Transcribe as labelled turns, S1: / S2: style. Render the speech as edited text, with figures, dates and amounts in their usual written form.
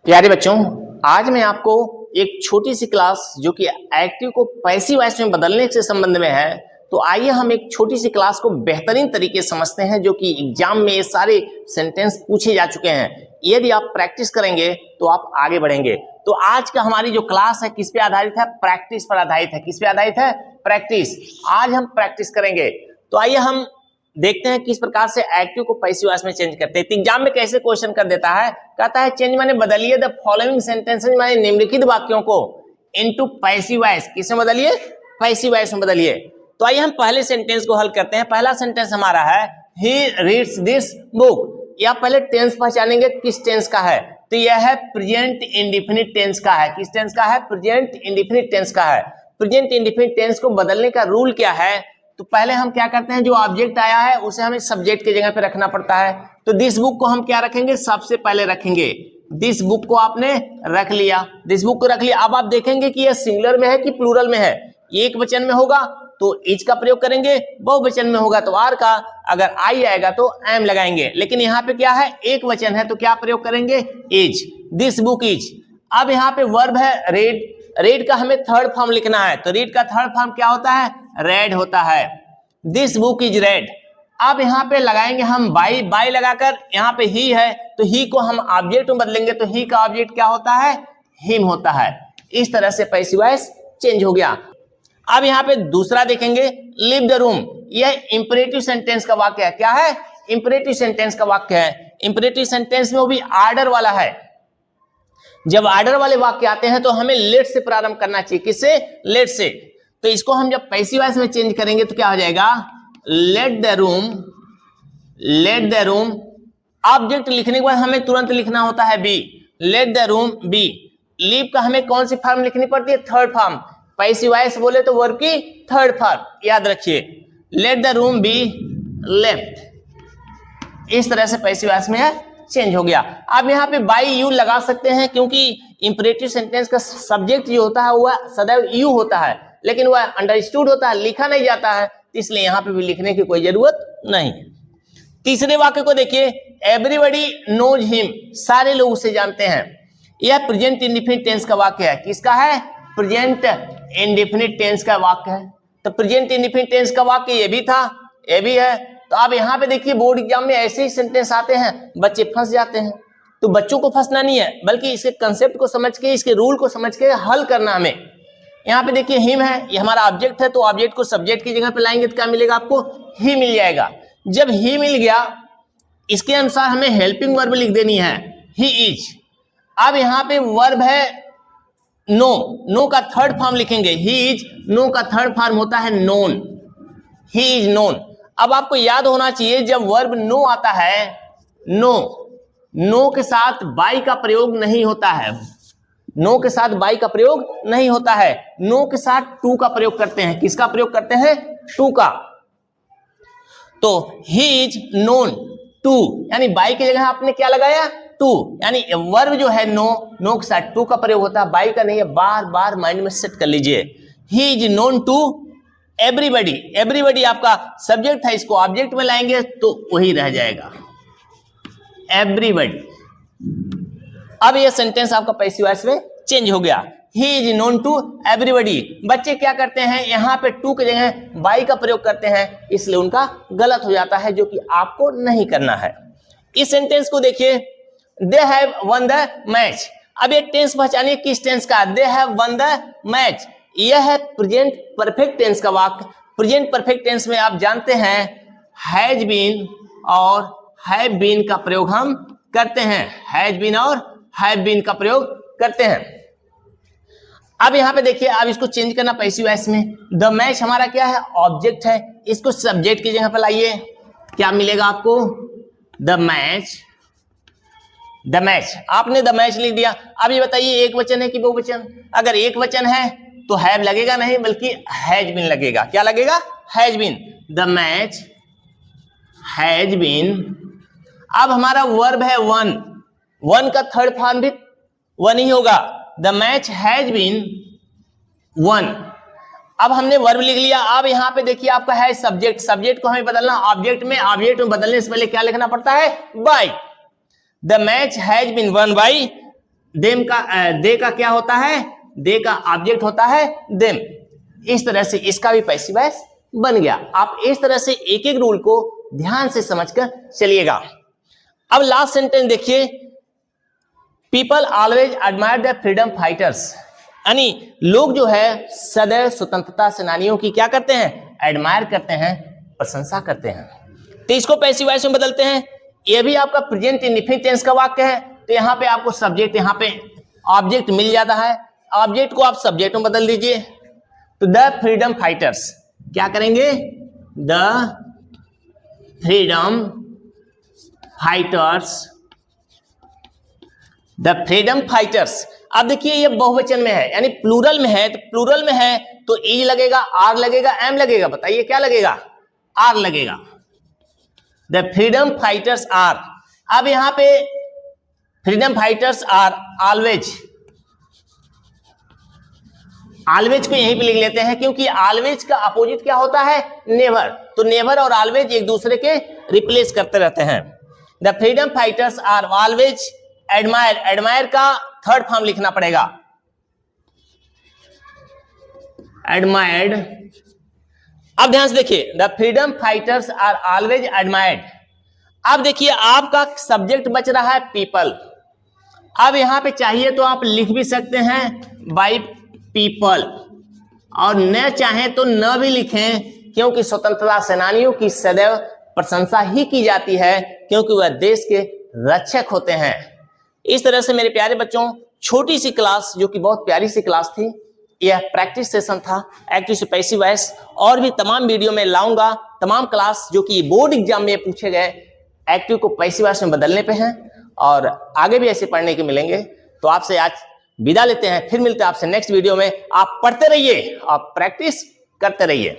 S1: प्यारे बच्चों, आज मैं आपको एक छोटी सी क्लास जो कि एक्टिव को पैसिव वॉइस में बदलने से संबंध में है, तो आइए हम एक छोटी सी क्लास को बेहतरीन तरीके से समझते हैं जो कि एग्जाम में ये सारे सेंटेंस पूछे जा चुके हैं। यदि आप प्रैक्टिस करेंगे तो आप आगे बढ़ेंगे। तो आज का हमारी जो क्लास है किस पे आधारित है? प्रैक्टिस पर आधारित है। किस पे आधारित है? प्रैक्टिस। आज हम प्रैक्टिस करेंगे। तो आइए हम देखते हैं किस प्रकार से एक्टिव को पैसिव वॉइस में चेंज करते हैं। एग्जाम में कैसे क्वेश्चन कर देता है, कहता है चेंज माने बदलिए द फॉलोइंग सेंटेंसेस माने निम्नलिखित वाक्यों को इनटू पैसिव वॉइस। किसमें बदलिए? पैसिव वॉइस में बदलिए। तो आइए हम पहले सेंटेंस को हल करते हैं। पहला सेंटेंस हमारा है ही रीड्स दिस बुक। या पहले टेंस पहचानेंगे किस टेंस का है, तो यह है प्रेजेंट इंडेफिनिट टेंस का है। किस टेंस का है? प्रेजेंट इंडेफिनिट टेंस का है। प्रेजेंट इंडेफिनिट टेंस को बदलने का रूल क्या है? तो पहले हम क्या करते हैं, जो ऑब्जेक्ट आया है उसे हमें सब्जेक्ट की जगह पे रखना पड़ता है। तो दिस बुक को हम क्या रखेंगे? सबसे पहले रखेंगे। दिस बुक को आपने रख लिया, दिस बुक को रख लिया। अब आप देखेंगे कि यह सिंगुलर में है कि प्लूरल में है। एक वचन में होगा तो इज का प्रयोग करेंगे, बहुवचन में होगा तो आर का, अगर आई आएगा तो एम लगाएंगे। लेकिन यहाँ पे क्या है? एक वचन है तो क्या प्रयोग करेंगे? इज। This book is. अब यहाँ पे वर्ब है रेड। रेड का हमें थर्ड फॉर्म लिखना है, तो रेड का थर्ड फॉर्म क्या होता है? रेड होता है। This book is red. अब यहाँ पे लगाएंगे हम बाई। बाई लगाकर यहाँ पे ही है तो ही को हम ऑब्जेक्ट में बदलेंगे, तो ही का ऑब्जेक्ट क्या होता है? हिम होता है। इस तरह से पैसिव वॉइस चेंज हो गया। अब यहाँ पे दूसरा देखेंगे, लीव द रूम। यह इंपरेटिव सेंटेंस का वाक्य है। क्या है? इंपरेटिव सेंटेंस का वाक्य है। इंपरेटिव सेंटेंस में वो भी आर्डर वाला है। जब आर्डर वाले वाक्य आते हैं तो हमें लेट से प्रारंभ करना चाहिए। किससे? लेट से। तो इसको हम जब पैसिव वॉइस में चेंज करेंगे तो क्या हो जाएगा? Let the room. Let the room object लिखने के बाद हमें तुरंत लिखना होता है B. Let the room B. Leave का हमें कौन सी फॉर्म लिखनी पड़ती है? Third form. पैसिव वॉइस बोले तो वर्ब की थर्ड फॉर्म, याद रखिए। Late the room be left. इस तरह से पैसिव वॉइस में चेंज हो गया। अब यहाँ पे बाई यू लगा सकते हैं क्योंकि इंपरेटिव सेंटेंस का सब्जेक्ट जो होता है वह सदैव यू होता है, लेकिन वह अंडरस्टूड होता है, लिखा नहीं जाता है, इसलिए यहाँ पे भी लिखने की कोई जरूरत नहीं। तीसरे वाक्य को देखिए, एवरीबॉडी नोज हिम। सारे लोग उसे जानते हैं। यह प्रेजेंट इंडेफिनिट टेंस का वाक्य है। किसका है? प्रेजेंट इंडेफिनिट टेंस का वाक्य है। तो प्रेजेंट इंडेफिनिट टेंस का वाक्य ये भी था, ये भी है। तो अब यहाँ पे देखिए बोर्ड एग्जाम में ऐसे ही सेंटेंस आते हैं, बच्चे फंस जाते हैं। तो बच्चों को फंसना नहीं है, बल्कि इसके कंसेप्ट को समझ के, इसके रूल को समझ के हल करना हमें। यहाँ पे देखिए हिम है, ये हमारा ऑब्जेक्ट है, तो ऑब्जेक्ट को सब्जेक्ट की जगह पे लाएंगे तो क्या मिलेगा आपको? ही मिल जाएगा। जब ही मिल गया, इसके अनुसार हमें हेल्पिंग वर्ब लिख देनी है, ही इज। अब यहाँ पे वर्ब है नो। नो का थर्ड फॉर्म लिखेंगे, ही इज। नो का थर्ड फॉर्म होता है नोन, ही इज नोन। अब आपको याद होना चाहिए, जब वर्ब नो आता है, नो के साथ बाई का प्रयोग नहीं होता है। नो के साथ बाई का प्रयोग नहीं होता है। नो के साथ टू का प्रयोग करते हैं। किसका प्रयोग करते हैं? टू का। तो ही इज नोन टू, यानी बाई की जगह आपने क्या लगाया? टू। यानी वर्ब जो है नो के साथ टू का प्रयोग होता है, बाई का नहीं है। बार बार माइंड में सेट कर लीजिए। He is known to everybody. Everybody आपका सब्जेक्ट है, इसको ऑब्जेक्ट में लाएंगे तो वही रह जाएगा, एवरीबॉडी। अब यह सेंटेंस आपका पैसिव वॉइस में चेंज हो गया। He is known to everybody. बच्चे क्या करते हैं, यहाँ पे टू की जगह बाई का प्रयोग करते हैं, इसलिए उनका गलत हो जाता है, जो कि आपको नहीं करना है। इस सेंटेंस को देखिए, they have one the match. अब ये टेंस पहचानिए किस टेंस का? They have one the match. यह है प्रेजेंट परफेक्ट टेंस का वाक्य। प्रेजेंट परफेक्ट टेंस में आप जानते हैं हैज बीन और हैव बीन का प्रयोग हम करते हैं। हैज बीन और हैव बीन का प्रयोग करते हैं। अब यहाँ पे देखिए, अब इसको चेंज करना पैसिव वॉइस में। द मैच हमारा क्या है? ऑब्जेक्ट है, इसको सब्जेक्ट की जगह पर लाइए, क्या मिलेगा आपको? The match. द मैच, आपने द मैच लिख दिया। अब ये बताइए एक वचन है कि बहुवचन? अगर एक वचन है तो हैव लगेगा नहीं, बल्कि हैज बीन लगेगा। क्या लगेगा? Has been. The match has been. अब हमारा वर्ब है वन। वन का थर्ड फॉर्म भी वन ही होगा। The match has been won. अब हमने वर्ब लिख लिया। अब यहाँ पे देखिए आपका है सब्जेक्ट। सब्जेक्ट को हमें बदलना ऑब्जेक्ट में। ऑब्जेक्ट में बदलने से पहले क्या लिखना पड़ता है? By. The match has been won by them का दे का क्या होता है, दे का ऑब्जेक्ट होता है देम। इस तरह से इसका भी पैसिव वॉइस बन गया। आप इस तरह से एक एक रूल को ध्यान से समझकर चलिएगा। अब लास्ट सेंटेंस देखिए, people always admire the freedom fighters, यानी लोग जो है सदैव स्वतंत्रता सेनानियों की क्या करते हैं, एडमायर करते हैं, प्रशंसा करते हैं। तो इसको पैसिव वॉइस में बदलते हैं। यह भी आपका प्रेजेंट इंडेफिनिट टेंस का वाक्य है, तो यहाँ पे आपको सब्जेक्ट, यहाँ पे ऑब्जेक्ट मिल जाता है। ऑब्जेक्ट को आप सब्जेक्ट में बदल दीजिए। तो द फ्रीडम फाइटर्स क्या करेंगे, the freedom fighters, the freedom fighters. अब देखिए ये बहुवचन में है, यानी प्लूरल में है, तो प्लूरल में है तो इज लगेगा, आर लगेगा, एम लगेगा। बताइए क्या लगेगा, आर लगेगा। The freedom fighters are. अब यहां पे freedom fighters are always, always को यहीं पे लिख लेते हैं, क्योंकि ऑलवेज का अपोजिट क्या होता है, नेवर। तो नेवर और ऑलवेज एक दूसरे के रिप्लेस करते रहते हैं। The freedom fighters are always admire, admire का थर्ड फॉर्म लिखना पड़ेगा, एडमायर्ड। अब ध्यान से देखिए, the freedom fighters are always admired. अब देखिए आपका सब्जेक्ट बच रहा है पीपल। अब यहां पे चाहिए तो आप लिख भी सकते हैं बाय पीपल, और न चाहे तो न भी लिखें, क्योंकि स्वतंत्रता सेनानियों की सदैव प्रशंसा ही की जाती है, क्योंकि वह देश के रक्षक होते हैं। इस तरह से मेरे प्यारे बच्चों, छोटी सी क्लास जो कि बहुत प्यारी सी क्लास थी, यह प्रैक्टिस सेशन था एक्टिव से पैसिव वॉइस। और भी तमाम वीडियो में लाऊंगा, तमाम क्लास जो कि बोर्ड एग्जाम में पूछे गए एक्टिव को पैसिव वॉइस में बदलने पे हैं, और आगे भी ऐसे पढ़ने के मिलेंगे। तो आपसे आज विदा लेते हैं, फिर मिलते हैं आपसे नेक्स्ट वीडियो में। आप पढ़ते रहिए, आप प्रैक्टिस करते रहिए।